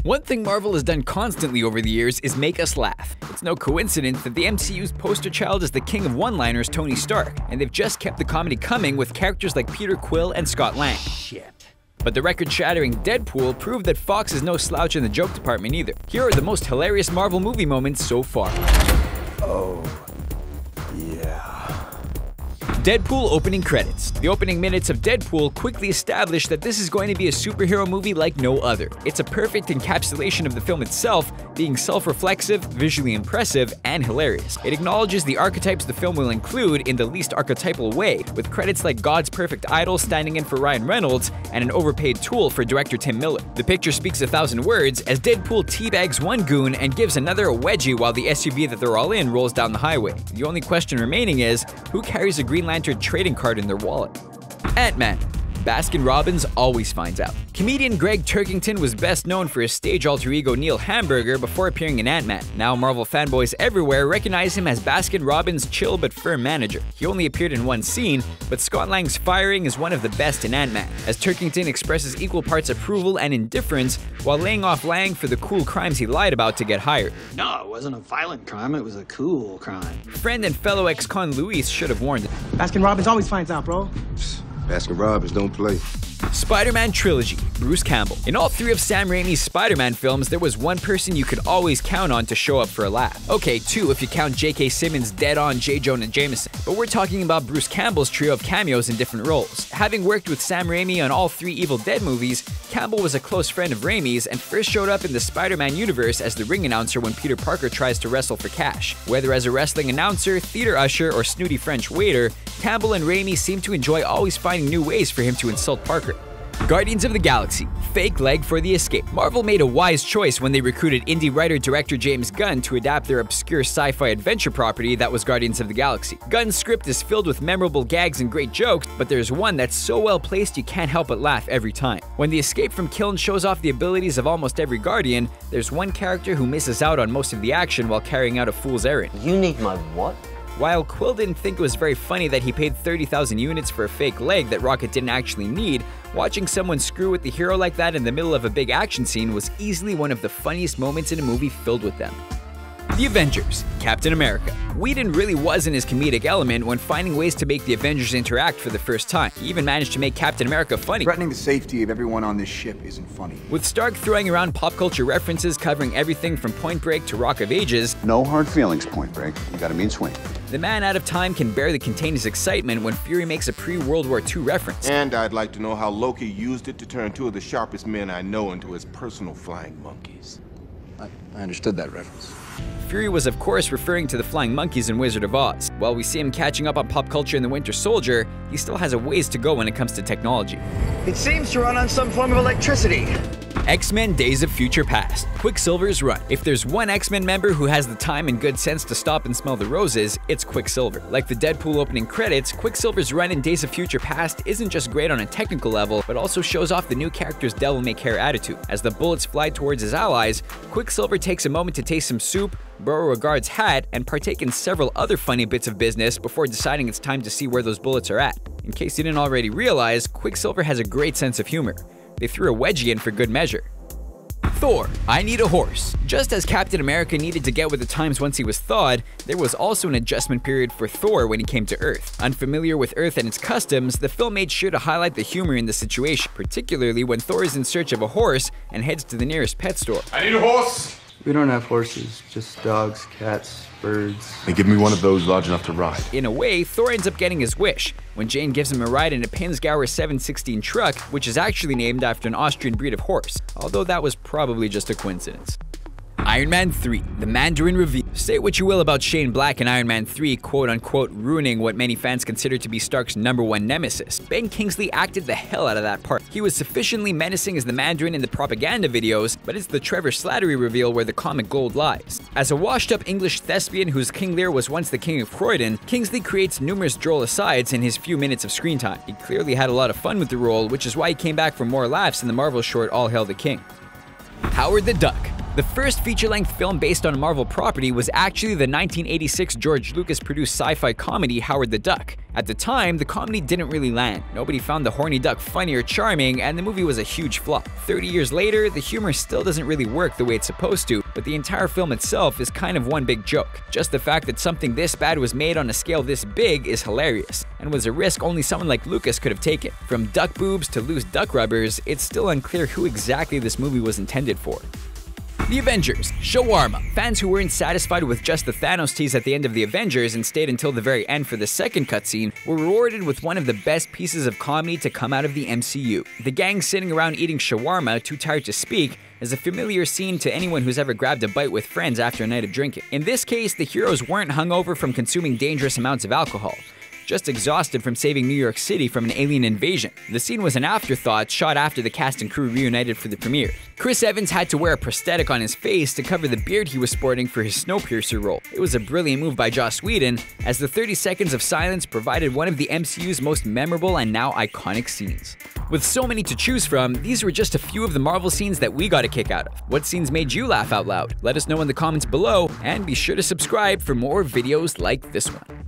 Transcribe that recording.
One thing Marvel has done constantly over the years is make us laugh. It's no coincidence that the MCU's poster child is the king of one-liners, Tony Stark, and they've just kept the comedy coming with characters like Peter Quill and Scott Lang. Shit. But the record-shattering Deadpool proved that Fox is no slouch in the joke department either. Here are the most hilarious Marvel movie moments so far. Oh, yeah. Deadpool opening credits. The opening minutes of Deadpool quickly established that this is going to be a superhero movie like no other. It's a perfect encapsulation of the film itself, being self-reflexive, visually impressive, and hilarious. It acknowledges the archetypes the film will include in the least archetypal way, with credits like God's perfect idol standing in for Ryan Reynolds and an overpaid tool for director Tim Miller. The picture speaks 1,000 words as Deadpool teabags one goon and gives another a wedgie while the SUV that they're all in rolls down the highway. The only question remaining is, who carries a Green Lantern trading card in their wallet? Ant-Man. Baskin Robbins always finds out. Comedian Greg Turkington was best known for his stage alter ego Neil Hamburger before appearing in Ant-Man. Now Marvel fanboys everywhere recognize him as Baskin Robbins' chill but firm manager. He only appeared in one scene, but Scott Lang's firing is one of the best in Ant-Man, as Turkington expresses equal parts approval and indifference while laying off Lang for the cool crimes he lied about to get hired. No, it wasn't a violent crime, it was a cool crime. Friend and fellow ex-con Luis should have warned him. Baskin Robbins always finds out, bro. Baskin Robbins don't play. Spider-Man Trilogy, Bruce Campbell. In all three of Sam Raimi's Spider-Man films, there was one person you could always count on to show up for a laugh. Okay, two if you count J.K. Simmons' dead-on J. Jonah Jameson. But we're talking about Bruce Campbell's trio of cameos in different roles. Having worked with Sam Raimi on all three Evil Dead movies, Campbell was a close friend of Raimi's and first showed up in the Spider-Man universe as the ring announcer when Peter Parker tries to wrestle for cash. Whether as a wrestling announcer, theater usher, or snooty French waiter, Campbell and Raimi seem to enjoy always finding new ways for him to insult Parker. Guardians of the Galaxy, fake leg for the escape. Marvel made a wise choice when they recruited indie writer-director James Gunn to adapt their obscure sci-fi adventure property that was Guardians of the Galaxy. Gunn's script is filled with memorable gags and great jokes, but there's one that's so well placed you can't help but laugh every time. When the escape from Kiln shows off the abilities of almost every Guardian, there's one character who misses out on most of the action while carrying out a fool's errand. You need my what? While Quill didn't think it was very funny that he paid 30,000 units for a fake leg that Rocket didn't actually need, watching someone screw with the hero like that in the middle of a big action scene was easily one of the funniest moments in a movie filled with them. The Avengers, Captain America. Whedon really was in his comedic element when finding ways to make the Avengers interact for the first time. He even managed to make Captain America funny. Threatening the safety of everyone on this ship isn't funny. With Stark throwing around pop culture references covering everything from Point Break to Rock of Ages. No hard feelings, Point Break. You got a mean swing. The man out of time can barely contain his excitement when Fury makes a pre-World War II reference. And I'd like to know how Loki used it to turn two of the sharpest men I know into his personal flying monkeys. I understood that reference. Fury was of course referring to the flying monkeys in Wizard of Oz. While we see him catching up on pop culture in The Winter Soldier, he still has a ways to go when it comes to technology. It seems to run on some form of electricity. X-Men Days of Future Past, Quicksilver's run. If there's one X-Men member who has the time and good sense to stop and smell the roses, it's Quicksilver. Like the Deadpool opening credits, Quicksilver's run in Days of Future Past isn't just great on a technical level, but also shows off the new character's devil-may-care attitude. As the bullets fly towards his allies, Quicksilver takes a moment to taste some soup, borrow a guard's hat, and partake in several other funny bits of business before deciding it's time to see where those bullets are at. In case you didn't already realize, Quicksilver has a great sense of humor. They threw a wedgie in for good measure. Thor, I Need a Horse. Just as Captain America needed to get with the times once he was thawed, there was also an adjustment period for Thor when he came to Earth. Unfamiliar with Earth and its customs, the film made sure to highlight the humor in the situation, particularly when Thor is in search of a horse and heads to the nearest pet store. I need a horse! We don't have horses, just dogs, cats, birds. Hey, give me one of those large enough to ride. In a way, Thor ends up getting his wish when Jane gives him a ride in a Pinsgauer 716 truck, which is actually named after an Austrian breed of horse, although that was probably just a coincidence. Iron Man 3, the Mandarin reveal. Say what you will about Shane Black in Iron Man 3 quote-unquote ruining what many fans consider to be Stark's #1 nemesis. Ben Kingsley acted the hell out of that part. He was sufficiently menacing as the Mandarin in the propaganda videos, but it's the Trevor Slattery reveal where the comic gold lies. As a washed-up English thespian whose King Lear was once the King of Croydon, Kingsley creates numerous droll asides in his few minutes of screen time. He clearly had a lot of fun with the role, which is why he came back for more laughs in the Marvel short All Hail the King. Howard the Duck, The first feature-length film based on a Marvel property was actually the 1986 George Lucas-produced sci-fi comedy Howard the Duck. At the time, the comedy didn't really land. Nobody found the horny duck funny or charming, and the movie was a huge flop. 30 years later, the humor still doesn't really work the way it's supposed to, but the entire film itself is kind of one big joke. Just the fact that something this bad was made on a scale this big is hilarious, and was a risk only someone like Lucas could have taken. From duck boobs to loose duck rubbers, it's still unclear who exactly this movie was intended for. The Avengers Shawarma. Fans who weren't satisfied with just the Thanos tease at the end of the Avengers and stayed until the very end for the second cutscene were rewarded with one of the best pieces of comedy to come out of the MCU. The gang sitting around eating shawarma, too tired to speak, is a familiar scene to anyone who's ever grabbed a bite with friends after a night of drinking. In this case, the heroes weren't hungover from consuming dangerous amounts of alcohol, just exhausted from saving New York City from an alien invasion. The scene was an afterthought shot after the cast and crew reunited for the premiere. Chris Evans had to wear a prosthetic on his face to cover the beard he was sporting for his Snowpiercer role. It was a brilliant move by Joss Whedon, as the 30 seconds of silence provided one of the MCU's most memorable and now iconic scenes. With so many to choose from, these were just a few of the Marvel scenes that we got a kick out of. What scenes made you laugh out loud? Let us know in the comments below, and be sure to subscribe for more videos like this one.